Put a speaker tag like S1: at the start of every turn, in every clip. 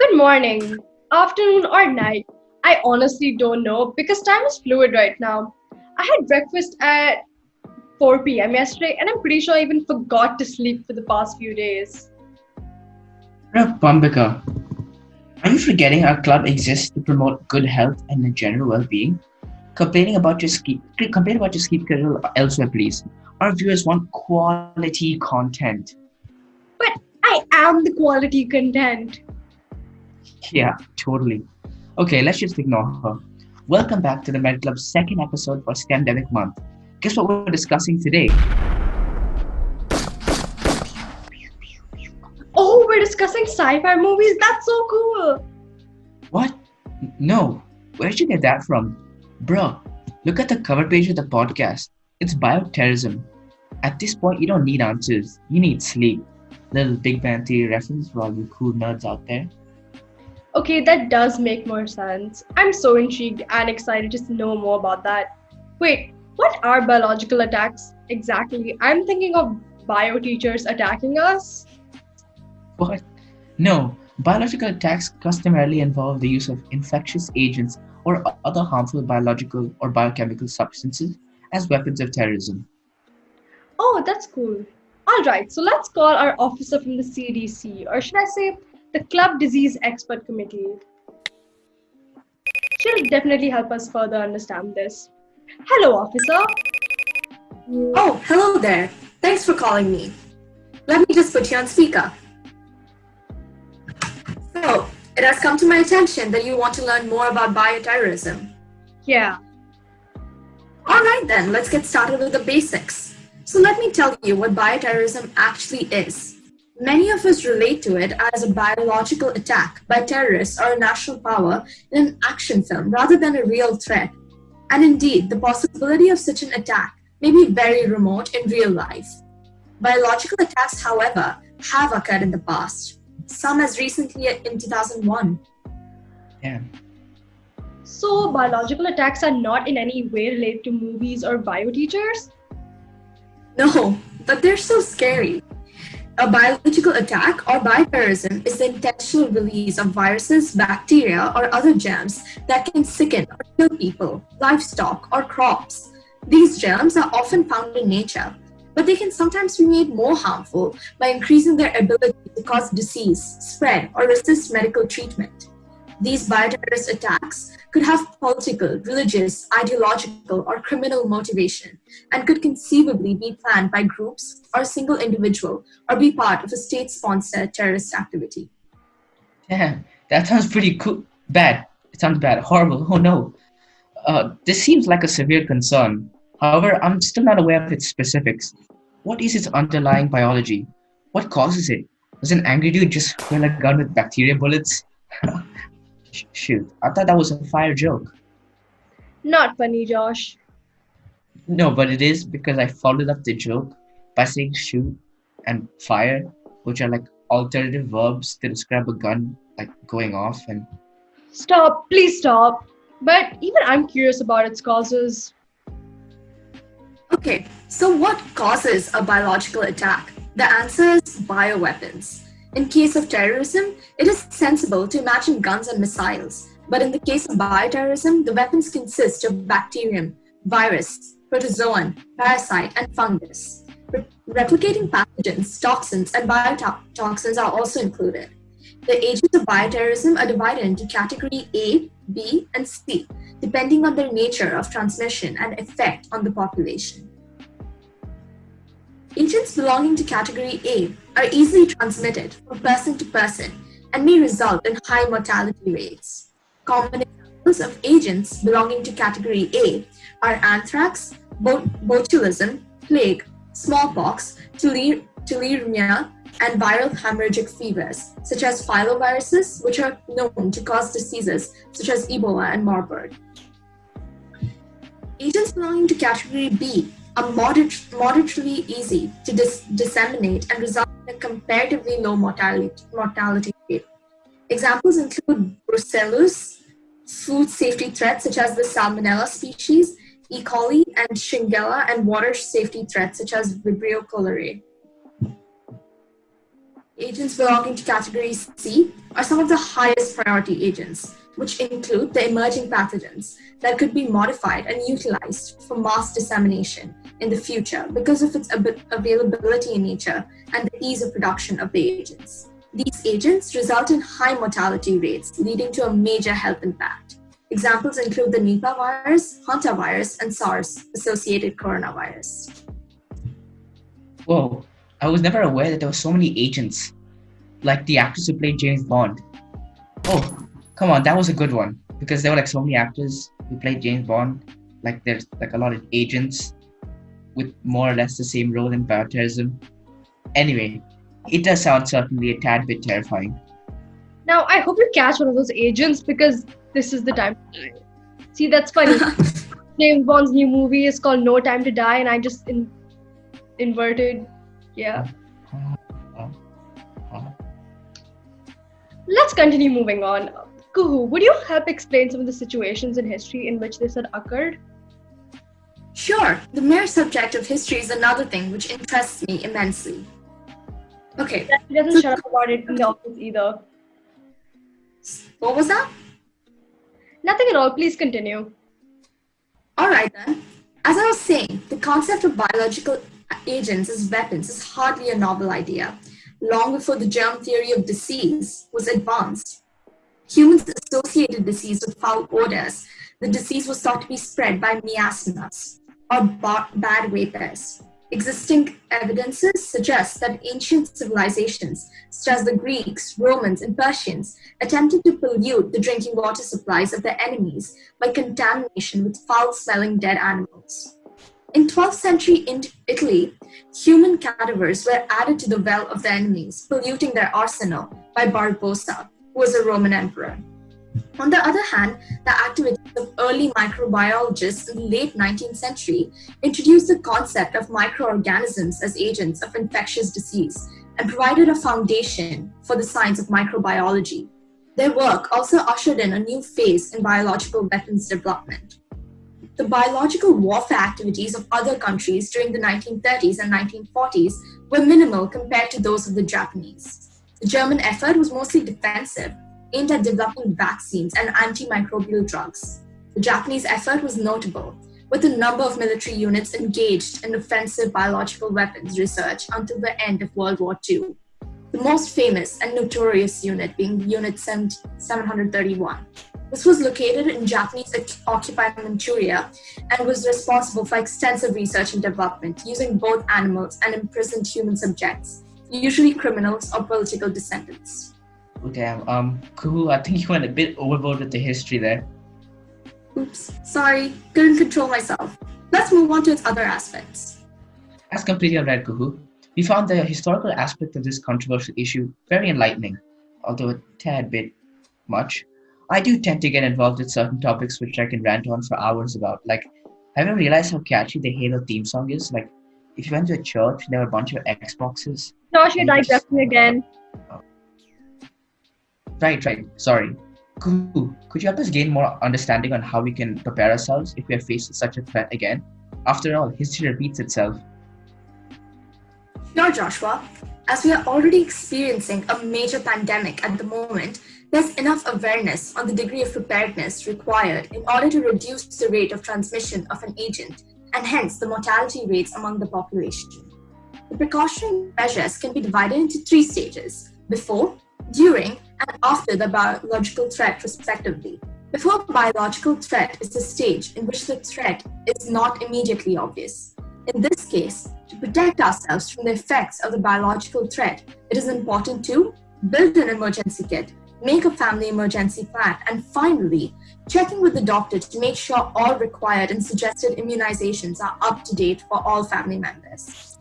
S1: Good morning, afternoon, or night. I honestly don't know because time is fluid right now. I had breakfast at 4 p.m. yesterday and I'm pretty sure I even forgot to sleep for the past few days.
S2: Rupambika, are you forgetting our club exists to promote good health and general well-being? Complain about your sleep schedule elsewhere, please. Our viewers want quality content.
S1: But I am the quality content.
S2: Yeah, totally. Okay, let's just ignore her. Welcome back to the Med Club's second episode for STEMdemic month. Guess what we're discussing today?
S1: Oh, we're discussing sci fi movies? That's so cool!
S2: What? No. Where did you get that from? Bro, look at the cover page of the podcast. It's bioterrorism. At this point, you don't need answers. You need sleep. Little Big Bang Theory reference for all you cool nerds out there.
S1: Okay, that does make more sense. I'm so intrigued and excited to know more about that. Wait, what are biological attacks exactly? I'm thinking of bio teachers attacking us.
S2: What? No. Biological attacks customarily involve the use of infectious agents or other harmful biological or biochemical substances as weapons of terrorism.
S1: Oh, that's cool. Alright, so let's call our officer from the CDC, or should I say, the Club Disease Expert Committee. She'll definitely help us further understand this. Hello, officer.
S3: Oh, hello there. Thanks for calling me. Let me just put you on speaker. So, it has come to my attention that you want to learn more about bioterrorism.
S1: Yeah.
S3: Alright then, let's get started with the basics. So let me tell you what bioterrorism actually is. Many of us relate to it as a biological attack by terrorists or a national power in an action film rather than a real threat. And indeed, the possibility of such an attack may be very remote in real life. Biological attacks, however, have occurred in the past, some as recently in 2001.
S2: Yeah.
S1: So, biological attacks are not in any way related to movies or bio teachers?
S3: No, but they're so scary. A biological attack or bioterrorism is the intentional release of viruses, bacteria, or other germs that can sicken or kill people, livestock, or crops. These germs are often found in nature, but they can sometimes be made more harmful by increasing their ability to cause disease, spread, or resist medical treatment. These bioterrorist attacks could have political, religious, ideological, or criminal motivation and could conceivably be planned by groups or a single individual or be part of a state-sponsored terrorist activity.
S2: Damn, that sounds pretty cool. Bad. It sounds bad. Horrible. Oh no. This seems like a severe concern. However, I'm still not aware of its specifics. What is its underlying biology? What causes it? Does an angry dude just fill a gun with bacteria bullets? Shoot, I thought that was a fire joke.
S1: Not funny, Josh.
S2: No, but it is because I followed up the joke by saying shoot and fire, which are like alternative verbs to describe a gun like going off and
S1: Stop, please stop. But even I'm curious about its causes.
S3: Okay, so what causes a biological attack? The answer is bioweapons. In case of terrorism, it is sensible to imagine guns and missiles. But in the case of bioterrorism, the weapons consist of bacterium, virus, protozoan, parasite, and fungus. Replicating pathogens, toxins, and biotoxins are also included. The agents of bioterrorism are divided into category A, B, and C, depending on their nature of transmission and effect on the population. Agents belonging to category A are easily transmitted from person to person and may result in high mortality rates. Common examples of agents belonging to category A are anthrax, botulism, plague, smallpox, tularemia, and viral hemorrhagic fevers, such as filoviruses, which are known to cause diseases such as Ebola and Marburg. Agents belonging to category B are moderately easy to disseminate and result in a comparatively low mortality rate. Examples include brucellus, food safety threats such as the Salmonella species, E. coli, and Shigella, and water safety threats such as Vibrio cholerae. Agents belonging to category C are some of the highest priority agents, which include the emerging pathogens that could be modified and utilized for mass dissemination in the future because of its availability in nature and the ease of production of the agents. These agents result in high mortality rates, leading to a major health impact. Examples include the Nipah virus, hantavirus, and SARS-associated coronavirus.
S2: Whoa, I was never aware that there were so many agents, like the actors who played James Bond. Oh, come on, that was a good one, because there were like so many actors who played James Bond. Like there's like a lot of agents with more or less the same role in bioterrorism. Anyway, it does sound certainly a tad bit terrifying.
S1: Now, I hope you catch one of those agents because this is the time to die. See, that's funny. James Bond's new movie is called No Time to Die, and I just inverted. Yeah. Let's continue moving on. Kuhu, would you help explain some of the situations in history in which this had occurred?
S3: Sure, the mere subject of history is another thing which interests me immensely. Okay.
S1: He doesn't shut up about it in the office either.
S3: What was that?
S1: Nothing at all. Please continue.
S3: Alright then. As I was saying, the concept of biological agents as weapons is hardly a novel idea. Long before the germ theory of disease was advanced, humans associated disease with foul odors. The disease was thought to be spread by miasmas, or bad vapors. Existing evidences suggest that ancient civilizations, such as the Greeks, Romans, and Persians, attempted to pollute the drinking water supplies of their enemies by contamination with foul-smelling dead animals. In 12th century Italy, human cadavers were added to the well of their enemies, polluting their arsenal by Barbossa, who was a Roman emperor. On the other hand, the activities of early microbiologists in the late 19th century introduced the concept of microorganisms as agents of infectious disease and provided a foundation for the science of microbiology. Their work also ushered in a new phase in biological weapons development. The biological warfare activities of other countries during the 1930s and 1940s were minimal compared to those of the Japanese. The German effort was mostly defensive, aimed at developing vaccines and antimicrobial drugs. The Japanese effort was notable, with a number of military units engaged in offensive biological weapons research until the end of World War II. The most famous and notorious unit being Unit 731. This was located in Japanese-occupied Manchuria and was responsible for extensive research and development using both animals and imprisoned human subjects, usually criminals or political dissidents.
S2: Oh, damn. Kuhu, I think you went a bit overboard with the history there.
S3: Oops, sorry, couldn't control myself. Let's move on to its other aspects.
S2: That's completely alright, Kuhu. We found the historical aspect of this controversial issue very enlightening, although a tad bit much. I do tend to get involved with certain topics which I can rant on for hours about. Like, have you realized how catchy the Halo theme song is? Like, if you went to a church, there were a bunch of Xboxes.
S1: Josh, you're digressing again.
S2: Right, sorry. Could you help us gain more understanding on how we can prepare ourselves if we are faced with such a threat again? After all, history repeats itself.
S3: Sure, Joshua. As we are already experiencing a major pandemic at the moment, there's enough awareness on the degree of preparedness required in order to reduce the rate of transmission of an agent and hence the mortality rates among the population. The precautionary measures can be divided into 3 stages: before, during, and after the biological threat, respectively. Before biological threat is the stage in which the threat is not immediately obvious. In this case, to protect ourselves from the effects of the biological threat, it is important to build an emergency kit, make a family emergency plan, and finally, checking with the doctor to make sure all required and suggested immunizations are up to date for all family members.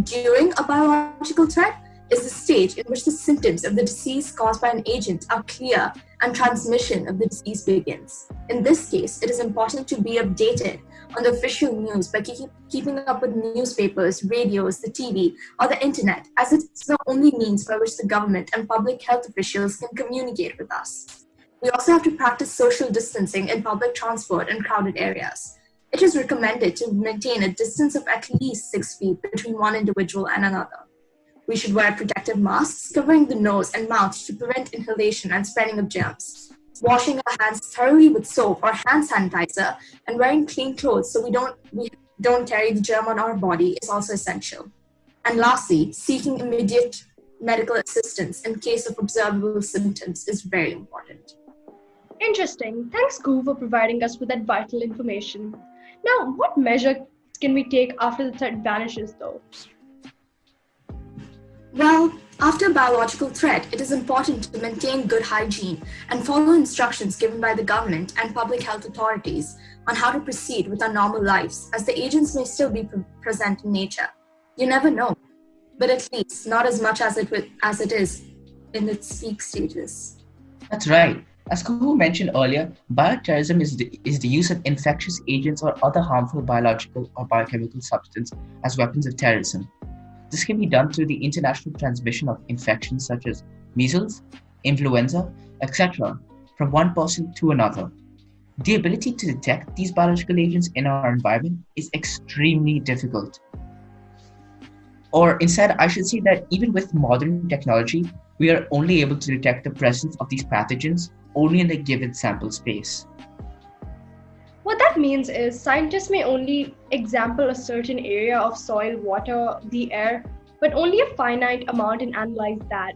S3: During a biological threat is the stage in which the symptoms of the disease caused by an agent are clear and transmission of the disease begins. In this case, it is important to be updated on the official news by keeping up with newspapers, radios, the TV, or the internet, as it's the only means by which the government and public health officials can communicate with us. We also have to practice social distancing in public transport and crowded areas. It is recommended to maintain a distance of at least 6 feet between one individual and another. We should wear protective masks covering the nose and mouth to prevent inhalation and spreading of germs. Washing our hands thoroughly with soap or hand sanitizer and wearing clean clothes so we don't carry the germ on our body is also essential. And lastly, seeking immediate medical assistance in case of observable symptoms is very important.
S1: Interesting. Thanks, Kuhu, for providing us with that vital information. Now, what measures can we take after the threat vanishes, though?
S3: Well, after a biological threat, it is important to maintain good hygiene and follow instructions given by the government and public health authorities on how to proceed with our normal lives, as the agents may still be present in nature. You never know, but at least not as much as it is in its peak stages.
S2: That's right. As Kuhu mentioned earlier, bioterrorism is the use of infectious agents or other harmful biological or biochemical substance as weapons of terrorism. This can be done through the international transmission of infections such as measles, influenza, etc., from one person to another. The ability to detect these biological agents in our environment is extremely difficult. Or instead, I should say that even with modern technology, we are only able to detect the presence of these pathogens only in a given sample space.
S1: What that means is scientists may only example a certain area of soil, water, the air, but only a finite amount and analyze that.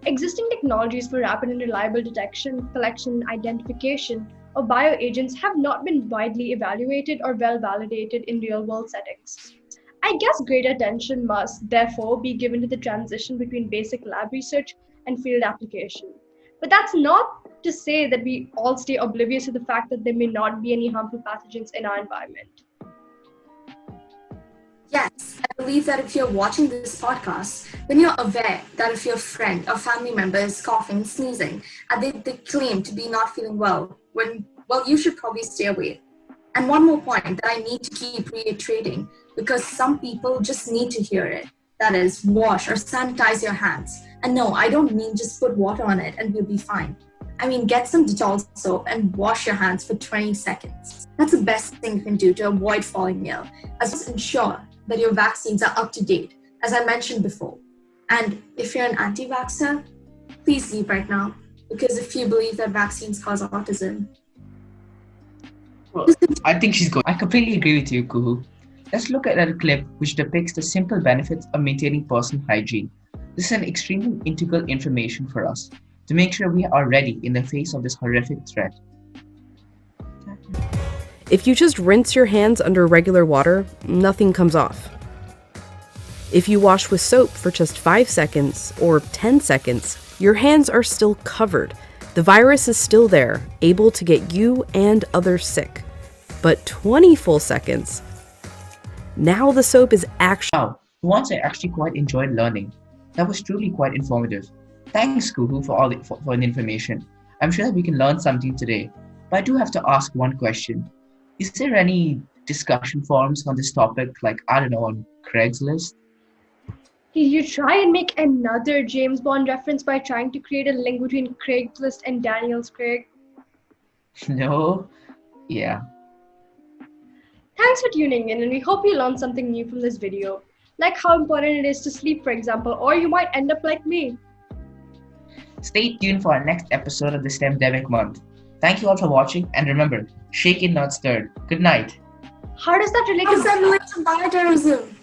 S1: Existing technologies for rapid and reliable detection, collection, identification of bioagents have not been widely evaluated or well validated in real-world settings. I guess greater attention must therefore be given to the transition between basic lab research and field application. But that's not to say that we all stay oblivious to the fact that there may not be any harmful pathogens in our environment.
S3: Yes, I believe that if you're watching this podcast, then you're aware that if your friend or family member is coughing and sneezing, and they claim to be not feeling well, you should probably stay away. And one more point that I need to keep reiterating, because some people just need to hear it. That is, wash or sanitize your hands. And no, I don't mean just put water on it and you'll be fine. I mean, get some Dettol soap and wash your hands for 20 seconds. That's the best thing you can do to avoid falling ill, as well as ensure that your vaccines are up to date, as I mentioned before. And if you're an anti-vaxxer, please leave right now, because if you believe that vaccines cause autism.
S2: Well, I think she's good. I completely agree with you, Kuhu. Let's look at a clip which depicts the simple benefits of maintaining personal hygiene. This is an extremely integral information for us to make sure we are ready in the face of this horrific threat.
S4: If you just rinse your hands under regular water, nothing comes off. If you wash with soap for just 5 seconds or 10 seconds, your hands are still covered. The virus is still there, able to get you and others sick. But 20 full seconds, now the soap is actually...
S2: Wow, for once I actually quite enjoyed learning. That was truly quite informative. Thanks, Kuhu, for the information. I'm sure that we can learn something today. But I do have to ask one question. Is there any discussion forums on this topic, like, I don't know, on Craigslist?
S1: Did you try and make another James Bond reference by trying to create a link between Craigslist and Daniel's Craig?
S2: No? Yeah.
S1: Thanks for tuning in, and we hope you learned something new from this video, like how important it is to sleep, for example, or you might end up like me.
S2: Stay tuned for our next episode of the STEMdemic month. Thank you all for watching, and remember, shaken not stirred. Good night.
S1: How does that relate
S3: How does that relate to bioterrorism?